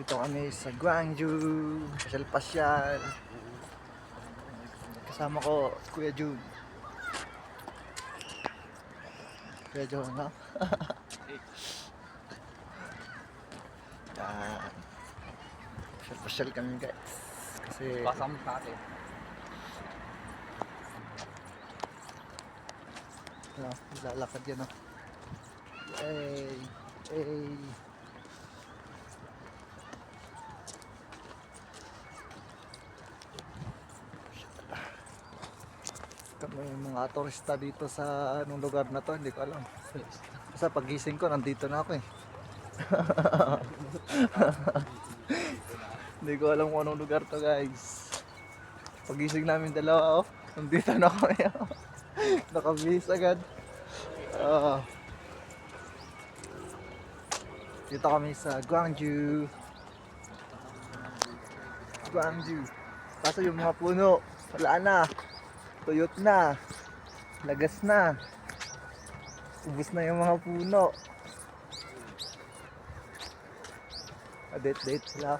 Dito kami sa Gwangju, pasyal-pasyal. Kasama ko, Kuya Jun. Kuya Jun, no? Yan. Pasyal-pasyal kami, guys. Kasi... Pasam sa atin. lalakad yan, no? Hey! Hey! May mga turista dito sa anong lugar na to, hindi ko alam. Basta pagising ko, nandito na ako eh. Hindi ko alam kung anong lugar to, guys. Pagising namin dalawa, oh. Nandito na kami. Nakabihis agad. Dito kami sa Gwangju. Gwangju. Kaso yung mga puno, wala na. Tuyot na. Lagas na. Ubus na yung mga puno. Date sila.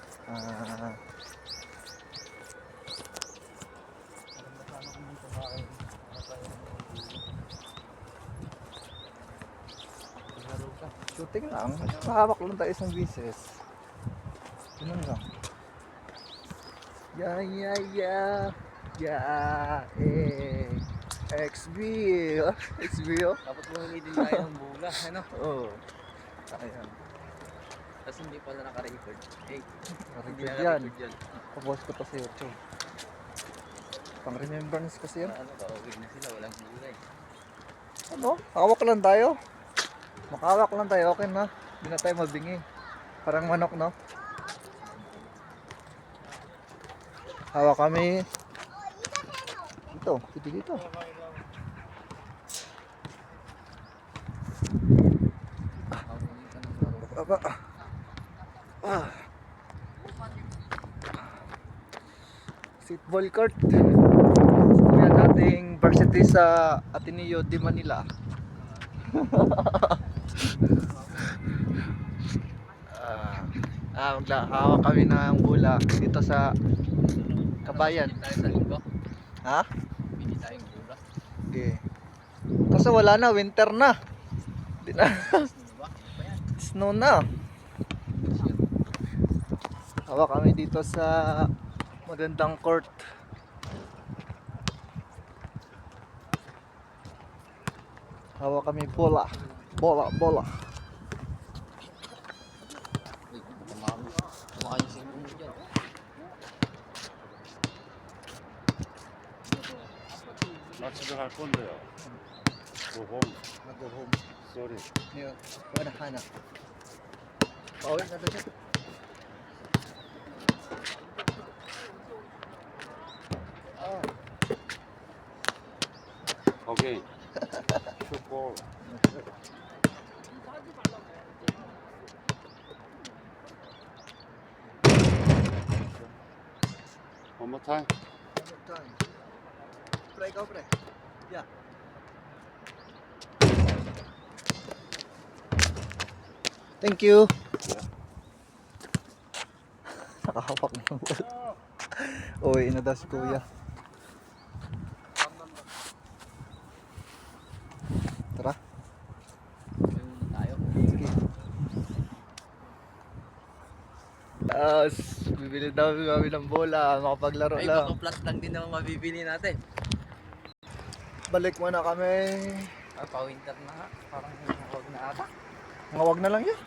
Shooting lang. Mahawak lang tayo isang bisis. Ganun lang. Yeah. XB. XB, oh. Dapat bumili din tayo ng bula, ano? Oo. Ayan. Kasi hindi pala naka-record. Hey, hindi Record yan. naka-record yan. Papost ko to sa YouTube. Pang remembrance kasi yan. Ano, pauwi na sila, walang bula eh. Ano? Makawak lang tayo. Makawak lang tayo, okay na. Hindi na tayo mabingi. Parang manok, no? Hawak kami. Dito, dito. Aba. Football court. Kuya dating varsity sa Ateneo de Manila. Maghahawak kami ng bula dito sa Kabayan. Hindi tayo sa linggo. Ha? Hindi tayong bula. Okay. Kasi wala na, winter na. Di na. Diba? Snow na. Hawak kami dito sa magandang court. Hawak kami bola. Mukha yung singkong mo dyan. 집에 갈 건데요. 홈. Go home. 쏘리. Ngayon, wala na. Pauwi na doon. 오케이. 슈퍼. One more time. Pre, go pre. Yeah. Thank you. Nakahawak ng bola. Uwi na daw si Kuya. Tara. Ayun tayo. Sige. Bibili daw kami ng bola, makapaglaro Ay, lang. baka flat lang din naman mabibili natin. Balik muna kami. Ah, pa-winter na nga. Parang huwag na ata. Mga wag na lang yun.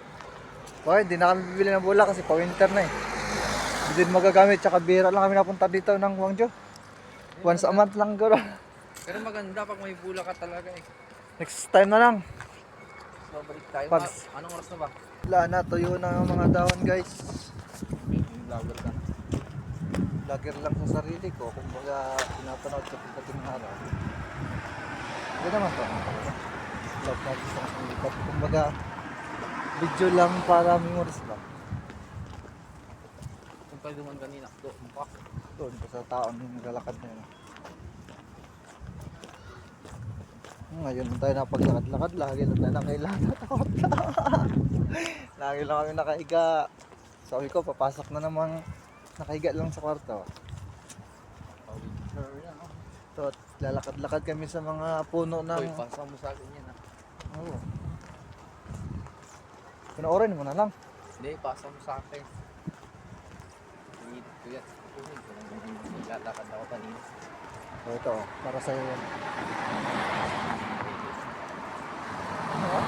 Okay, hindi na kami bibili ng bola kasi pa-winter na eh. Hindi din magagamit, tsaka bira lang kami napunta dito ng Gwangju. Once a month lang gano'n. Pero maganda pag may bula ka talaga eh. Next time na lang. So, balik tayo. Pag- Anong oras na ba? Wala na, tuyo na ang mga dahon guys. Vlogger ka. Vlogger lang sa sarili ko, kumbaga pinapanood sa pagdating ng araw. Hindi naman to. Vlog natin sa kanilang. Kumbaga, video lang para memories lang. Kung pwede man kanina, doon pa. Doon, sa taon yung naglalakad na yun. Ngayon tayo napaglakad-lakad, lagi lang tayo nakailangan. Takot na. Lagi lang kami nakahiga. Sabi ko, papasok na namang nakahiga lang sa kwarto. Winter yan, no? So, lalakad-lakad kami sa mga puno ng... Uy, pasa mo sa akin yan, ah. Oo. Pinoorin mo na lang. Hindi, pasa mo sa akin. Init ko yan. Kunin ko lang yung naglalakad ako kanina. So, ito, para sa'yo yan. Ano?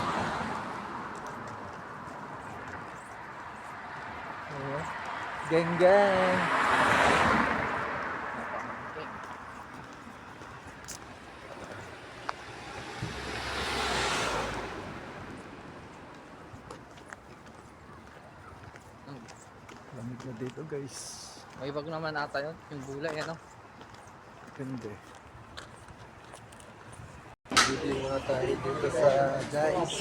Oo. Geng geng. Napakangking. Lamig na dito guys. May bag naman ata yun, yung gulay, ano? Depende. Bibili muna tayo dito sa guys.